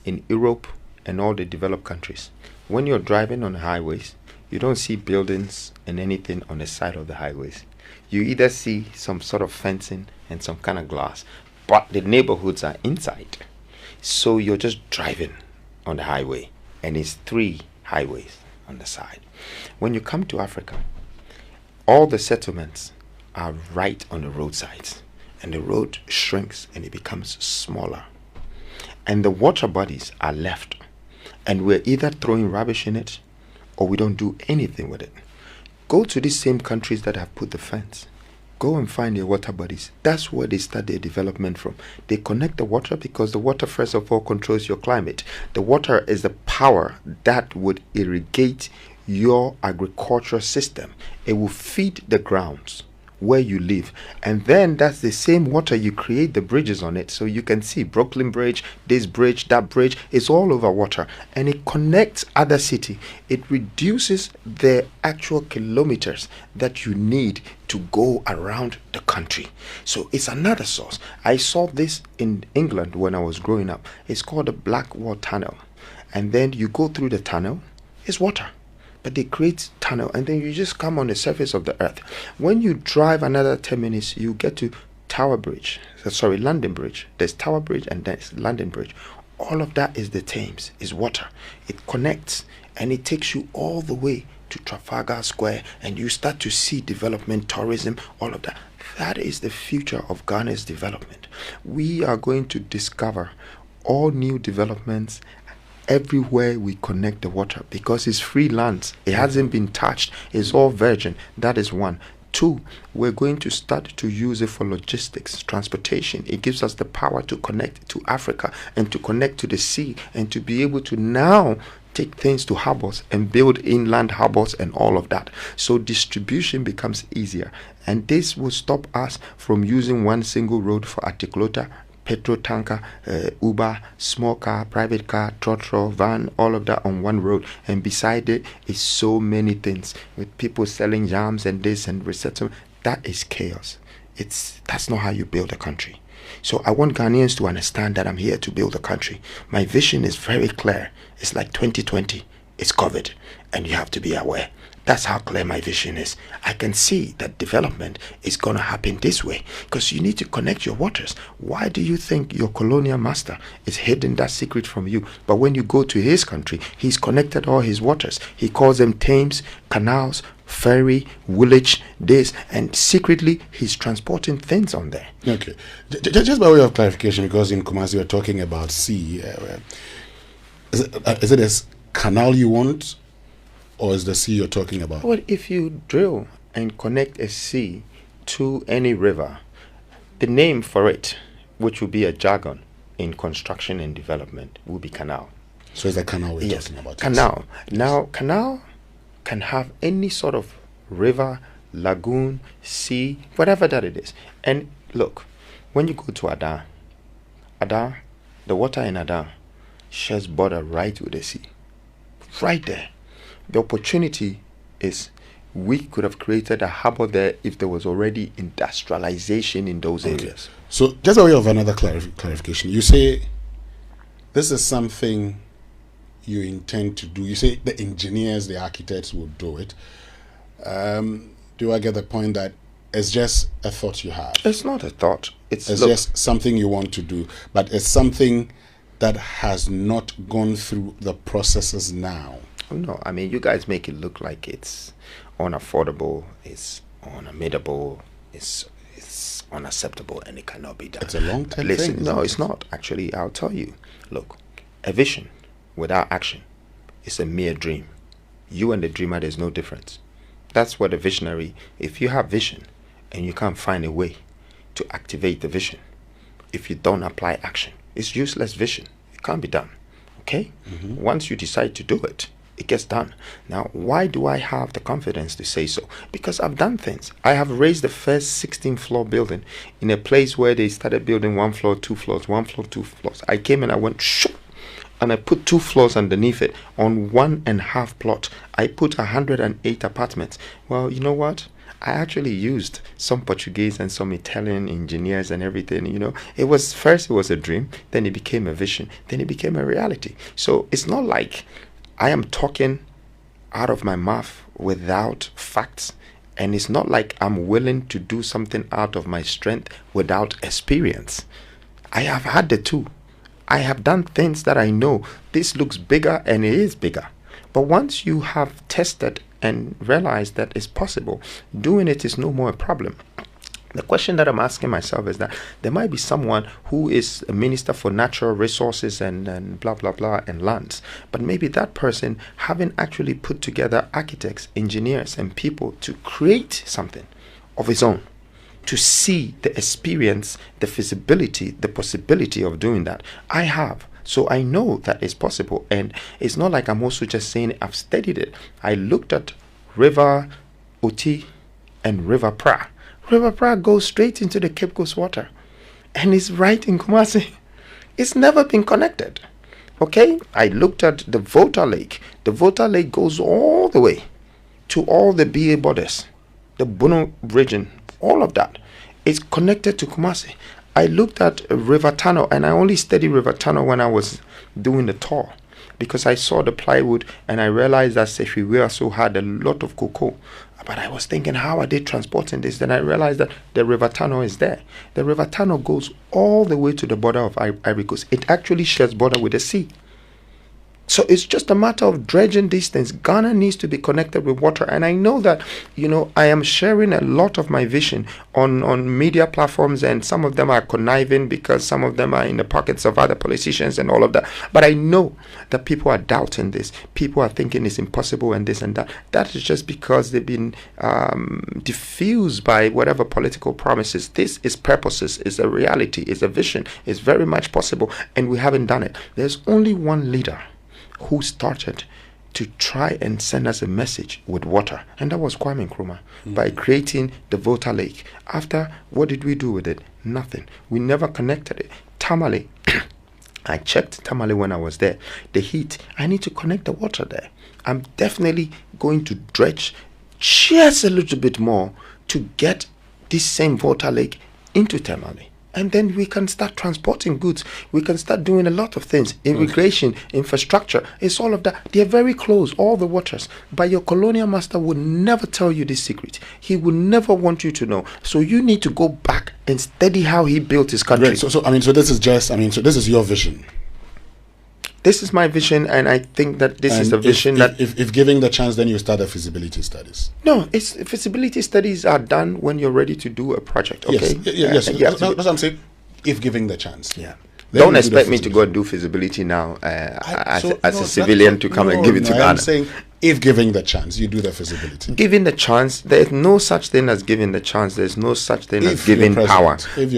in Europe and all the developed countries, when you're driving on the highways, you don't see buildings and anything on the side of the highways. You either see some sort of fencing and some kind of glass, but the neighborhoods are inside. So you're just driving on the highway, and it's 3 highways on the side. When you come to Africa, all the settlements are right on the roadsides, and the road shrinks and it becomes smaller. And the water bodies are left, and we're either throwing rubbish in it or we don't do anything with it. Go to these same countries that have put the fence. Go and find your water bodies. That's where they start their development from. They connect the water because the water, first of all, controls your climate. The water is the power that would irrigate your agricultural system. It will feed the grounds where you live, and then that's the same water you create the bridges on it. So you can see Brooklyn Bridge, this bridge, that bridge, it's all over water, and it connects other city. It reduces the actual kilometers that you need to go around the country. So it's another source. I saw this in England when I was growing up. It's called the Blackwall Tunnel, and then you go through the tunnel, it's water, but they create tunnel, and then you just come on the surface of the earth. When you drive another 10 minutes, you get to London Bridge. There's Tower Bridge and there's London Bridge. All of that is the Thames, is water. It connects and it takes you all the way to Trafalgar Square, and you start to see development, tourism, all of that. That is the future of Ghana's development. We are going to discover all new developments everywhere we connect the water, because it's free lands. It hasn't been touched. It's all virgin. That is one. Two, we're going to start to use it for logistics, transportation. It gives us the power to connect to Africa and to connect to the sea, and to be able to now take things to harbors and build inland harbors and all of that. So distribution becomes easier, and this will stop us from using one single road for articulator, petrol tanker, Uber, small car, private car, trotro, van, all of that on one road. And beside it is so many things with people selling jams and this and resettlement. That is chaos. That's not how you build a country. So I want Ghanaians to understand that I'm here to build a country. My vision is very clear. It's like 2020. It's COVID, and you have to be aware. That's how clear my vision is. I can see that development is going to happen this way, because you need to connect your waters. Why do you think your colonial master is hiding that secret from you? But when you go to his country, he's connected all his waters. He calls them Thames, canals, ferry, village, this, and secretly he's transporting things on there. Okay. Just by way of clarification, because in Kumasi we're talking about sea. Is it a canal you want? Or is the sea you're talking about? Well, if you drill and connect a sea to any river, the name for it, which will be a jargon in construction and development, will be canal. So it's a canal we're talking about? Canal. Yes. Now, canal can have any sort of river, lagoon, sea, whatever that it is. And look, when you go to Ada, the water in Ada shares border right with the sea. Right there. The opportunity is we could have created a harbor there if there was already industrialization in those areas. So just by way of another clarification, you say this is something you intend to do. You say the engineers, the architects will do it. Do I get the point that it's just a thought you have? It's not a thought. It's just something you want to do, but it's something that has not gone through the processes now. No, I mean, you guys make it look like it's unaffordable, it's unadmittable, it's unacceptable, and it cannot be done. It's a long-term thing. No, it's not. Actually, I'll tell you. Look, a vision without action is a mere dream. You and the dreamer, there's no difference. That's what a visionary, if you have vision and you can't find a way to activate the vision, if you don't apply action, it's useless vision. It can't be done. Okay? Mm-hmm. Once you decide to do it, it gets done. Now, why do I have the confidence to say so? Because I've done things. I have raised the first 16-floor building in a place where they started building 1 floor, 2 floors, 1 floor, 2 floors. I came and I went, shoo, and I put 2 floors underneath it on 1.5 plot. I put 108 apartments. Well, you know what? I actually used some Portuguese and some Italian engineers and everything, you know. It was a dream, then it became a vision, then it became a reality. So it's not like I am talking out of my mouth without facts, and it's not like I'm willing to do something out of my strength without experience. I have had the two. I have done things that I know this looks bigger, and it is bigger. But once you have tested and realized that it's possible, doing it is no more a problem. The question that I'm asking myself is that there might be someone who is a minister for natural resources and blah, blah, blah, and lands. But maybe that person haven't actually put together architects, engineers, and people to create something of his own. to see, the experience, the feasibility, the possibility of doing that. I have. So I know that it's possible. And it's not like I'm also just saying it. I've studied it. I looked at River Oti and River Pra. River Pra goes straight into the Cape Coast water. And it's right in Kumasi. It's never been connected. Okay? I looked at the Volta Lake. The Volta Lake goes all the way to all the BA borders. The Bono region. All of that is connected to Kumasi. I looked at River Tunnel, and I only studied River Tunnel when I was doing the tour, because I saw the plywood and I realized that Sefiwe also had a lot of cocoa. But I was thinking, how are they transporting this? Then I realized that the River Tunnel is there. The River Tunnel goes all the way to the border of Ivory Coast. It actually shares border with the sea. So it's just a matter of dredging these things. Ghana needs to be connected with water. And I know that, I am sharing a lot of my vision on media platforms, and some of them are conniving because some of them are in the pockets of other politicians and all of that. But I know that people are doubting this. People are thinking it's impossible and this and that. That is just because they've been diffused by whatever political promises. This is purposes, is a reality, is a vision, is very much possible. And we haven't done it. There's only one leader who started to try and send us a message with water, and that was Kwame Nkrumah, by creating the Volta Lake. After, what did we do with it? Nothing. We never connected it. Tamale, I checked Tamale when I was there. The heat, I need to connect the water there. I'm definitely going to dredge just a little bit more to get this same Volta Lake into Tamale. And then we can start transporting goods. We can start doing a lot of things. Immigration, infrastructure, it's all of that. They're very close, all the waters. But your colonial master would never tell you this secret. He would never want you to know. So you need to go back and study how he built his country. Right. So this is your vision. This is my vision, and I think that this is a vision if given the chance, then you start the feasibility studies. No, it's feasibility studies are done when you're ready to do a project. Okay. Yes. That's what I'm saying. If given the chance. Yeah. Don't expect me to go and do feasibility now as a civilian to come and give it to Ghana. I'm saying, if given the chance, you do the feasibility. Given the chance, there is no such thing as giving the chance. There's no such thing as giving power.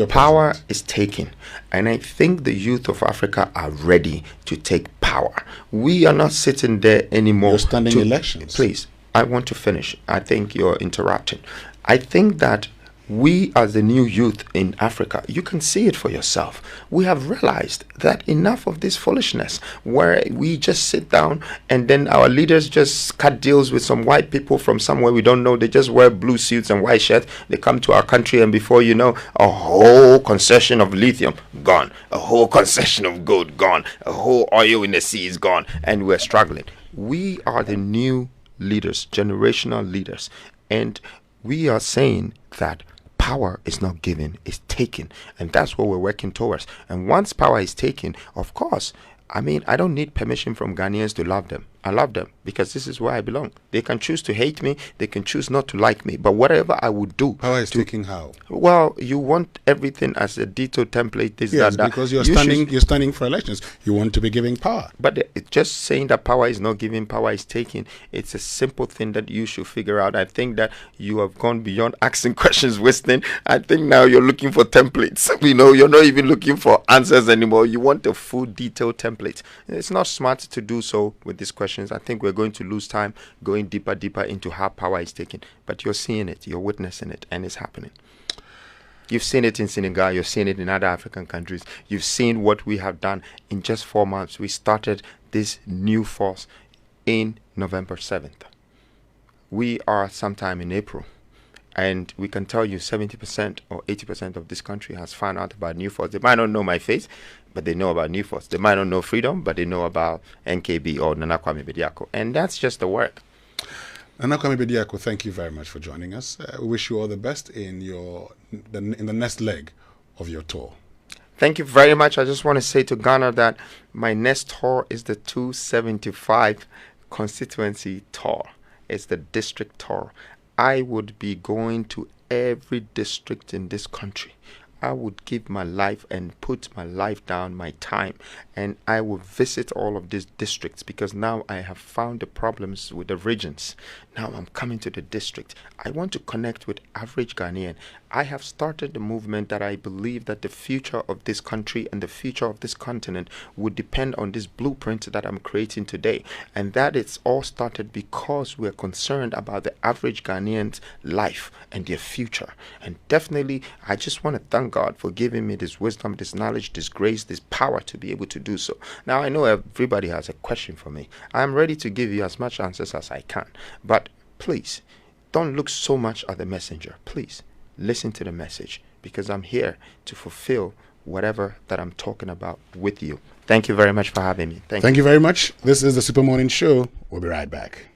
Power is taken. And I think the youth of Africa are ready to take power. We are not sitting there anymore. You're standing elections. Please, I want to finish. I think you're interrupting. I think that we as the new youth in Africa, you can see it for yourself. We have realized that enough of this foolishness where we just sit down and then our leaders just cut deals with some white people from somewhere we don't know. They just wear blue suits and white shirts. They come to our country, and before you know, a whole concession of lithium gone, a whole concession of gold gone, a whole oil in the sea is gone, and we're struggling. We are the new leaders, generational leaders, and we are saying that power is not given, it's taken. And that's what we're working towards. And once power is taken, of course, I don't need permission from Ghanaians to love them. I love them because this is where I belong. They can choose to hate me. They can choose not to like me. But whatever I would do. Power is taking how? Well, you want everything as a detailed template. Yes, because you're standing for elections. You want to be giving power. But just saying that power is not giving, power is taking, it's a simple thing that you should figure out. I think that you have gone beyond asking questions, Winston. I think now you're looking for templates. You're not even looking for answers anymore. You want a full detailed template. It's not smart to do so with these questions. I think we're going to lose time going deeper into how power is taken. But you're seeing it, you're witnessing it, and it's happening. You've seen it in Senegal, you've seen it in other African countries. You've seen what we have done in just 4 months. We started this new force in November 7th. We are sometime in April. And we can tell you 70% or 80% of this country has found out about New Force. They might not know my face, but they know about New Force. They might not know Freedom, but they know about NKB or Nana Kwame Bediako. And that's just the work. Nana Kwame Bediako, thank you very much for joining us. We wish you all the best in the next leg of your tour. Thank you very much. I just want to say to Ghana that my next tour is the 275 constituency tour. It's the district tour. I would be going to every district in this country. I would give my life and put my life down, my time, and I will visit all of these districts, because now I have found the problems with the regions. Now I'm coming to the district. I want to connect with average Ghanaian. I have started the movement that I believe that the future of this country and the future of this continent would depend on this blueprint that I'm creating today. And that it's all started because we're concerned about the average Ghanaian's life and their future. And definitely, I just want to thank God for giving me this wisdom, this knowledge, this grace, this power to be able to do so. Now, I know everybody has a question for me. I'm ready to give you as much answers as I can. But please, don't look so much at the messenger. Please, listen to the message, because I'm here to fulfill whatever that I'm talking about with you. Thank you very much for having me. Thank you very much. This is the Super Morning Show. We'll be right back.